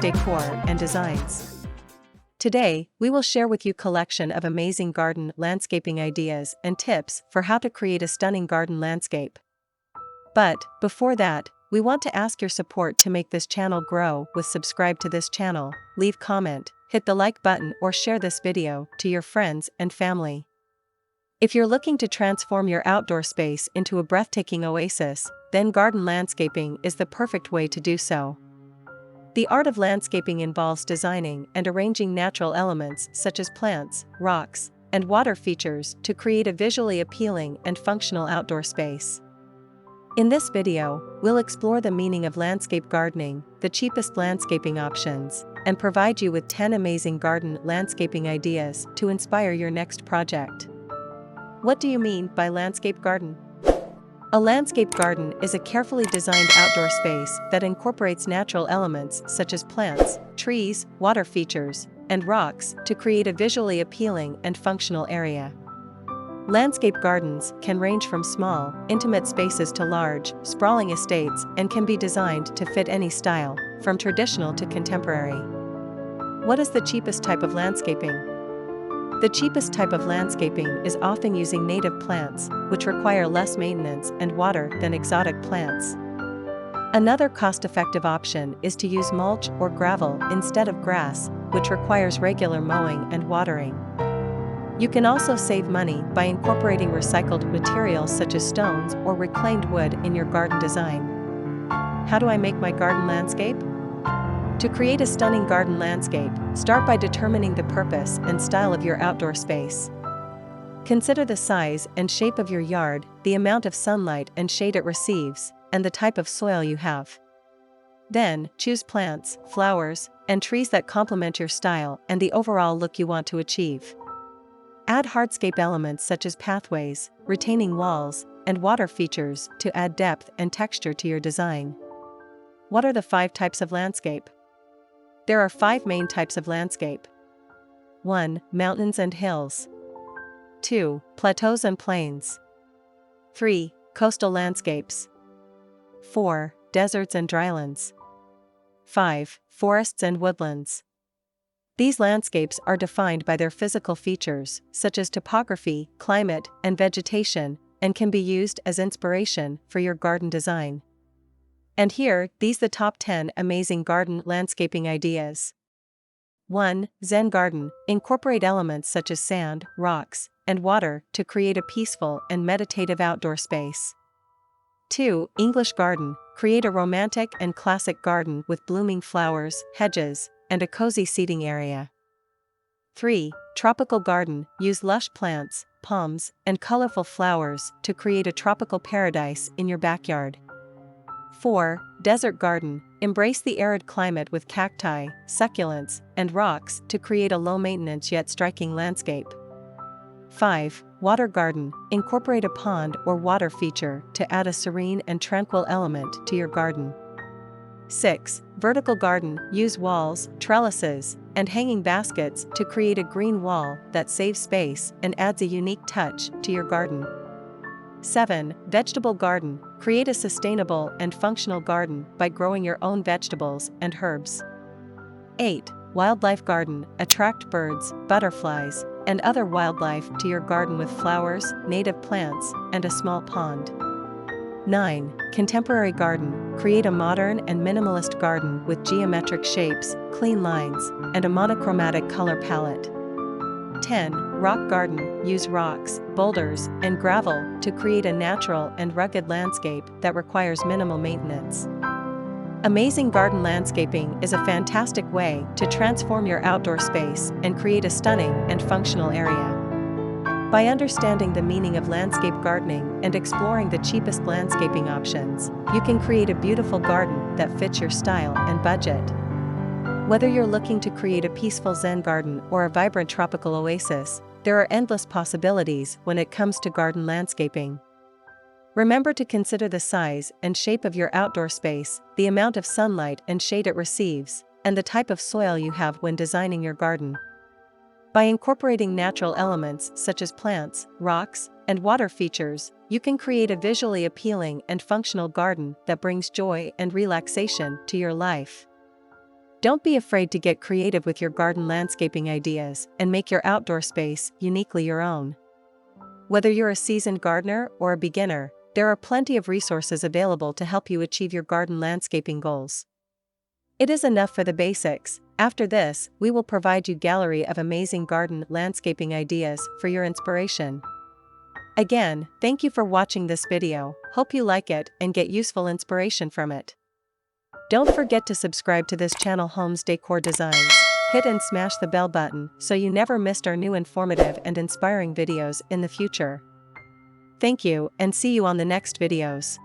Decor and Designs. Today, we will share with you a collection of amazing garden landscaping ideas and tips for how to create a stunning garden landscape. But, before that, we want to ask your support to make this channel grow. Subscribe to this channel, leave comment, hit the like button or share this video to your friends and family. If you're looking to transform your outdoor space into a breathtaking oasis, then garden landscaping is the perfect way to do so. The art of landscaping involves designing and arranging natural elements such as plants, rocks, and water features to create a visually appealing and functional outdoor space. In this video, we'll explore the meaning of landscape gardening, the cheapest landscaping options, and provide you with 10 amazing garden landscaping ideas to inspire your next project. What do you mean by landscape garden? A landscape garden is a carefully designed outdoor space that incorporates natural elements such as plants, trees, water features, and rocks to create a visually appealing and functional area. Landscape gardens can range from small, intimate spaces to large, sprawling estates and can be designed to fit any style, from traditional to contemporary. What is the cheapest type of landscaping? The cheapest type of landscaping is often using native plants, which require less maintenance and water than exotic plants. Another cost-effective option is to use mulch or gravel instead of grass, which requires regular mowing and watering. You can also save money by incorporating recycled materials such as stones or reclaimed wood in your garden design. How do I make my garden landscape? To create a stunning garden landscape, start by determining the purpose and style of your outdoor space. Consider the size and shape of your yard, the amount of sunlight and shade it receives, and the type of soil you have. Then, choose plants, flowers, and trees that complement your style and the overall look you want to achieve. Add hardscape elements such as pathways, retaining walls, and water features to add depth and texture to your design. What are the 5 types of landscape? There are 5 main types of landscape. 1. Mountains and hills. 2. Plateaus and plains. 3. Coastal landscapes. 4. Deserts and drylands. 5. Forests and woodlands. These landscapes are defined by their physical features, such as topography, climate, and vegetation, and can be used as inspiration for your garden design. And here, these the top 10 amazing garden landscaping ideas. 1. Zen garden. Incorporate elements such as sand, rocks, and water to create a peaceful and meditative outdoor space. 2. English garden. Create a romantic and classic garden with blooming flowers, hedges, and a cozy seating area. 3. Tropical garden. Use lush plants, palms, and colorful flowers to create a tropical paradise in your backyard. 4. Desert garden. Embrace the arid climate with cacti, succulents, and rocks to create a low-maintenance yet striking landscape. 5. Water garden. Incorporate a pond or water feature to add a serene and tranquil element to your garden. 6. Vertical garden. Use walls, trellises, and hanging baskets to create a green wall that saves space and adds a unique touch to your garden. 7. Vegetable garden. Create a sustainable and functional garden by growing your own vegetables and herbs. 8. Wildlife garden. Attract birds, butterflies, and other wildlife to your garden with flowers, native plants, and a small pond. 9. Contemporary garden. Create a modern and minimalist garden with geometric shapes, clean lines, and a monochromatic color palette. 10. Rock garden. Use rocks, boulders, and gravel to create a natural and rugged landscape that requires minimal maintenance. Amazing garden landscaping is a fantastic way to transform your outdoor space and create a stunning and functional area. By understanding the meaning of landscape gardening and exploring the cheapest landscaping options, you can create a beautiful garden that fits your style and budget. Whether you're looking to create a peaceful Zen garden or a vibrant tropical oasis, there are endless possibilities when it comes to garden landscaping. Remember to consider the size and shape of your outdoor space, the amount of sunlight and shade it receives, and the type of soil you have when designing your garden. By incorporating natural elements such as plants, rocks, and water features, you can create a visually appealing and functional garden that brings joy and relaxation to your life. Don't be afraid to get creative with your garden landscaping ideas and make your outdoor space uniquely your own. Whether you're a seasoned gardener or a beginner, there are plenty of resources available to help you achieve your garden landscaping goals. It is enough for the basics. After this, we will provide you a gallery of amazing garden landscaping ideas for your inspiration. Again, thank you for watching this video. Hope you like it and get useful inspiration from it. Don't forget to subscribe to this channel, Homes Decor Designs. Hit and smash the bell button so you never missed our new informative and inspiring videos in the future. Thank you and see you on the next videos.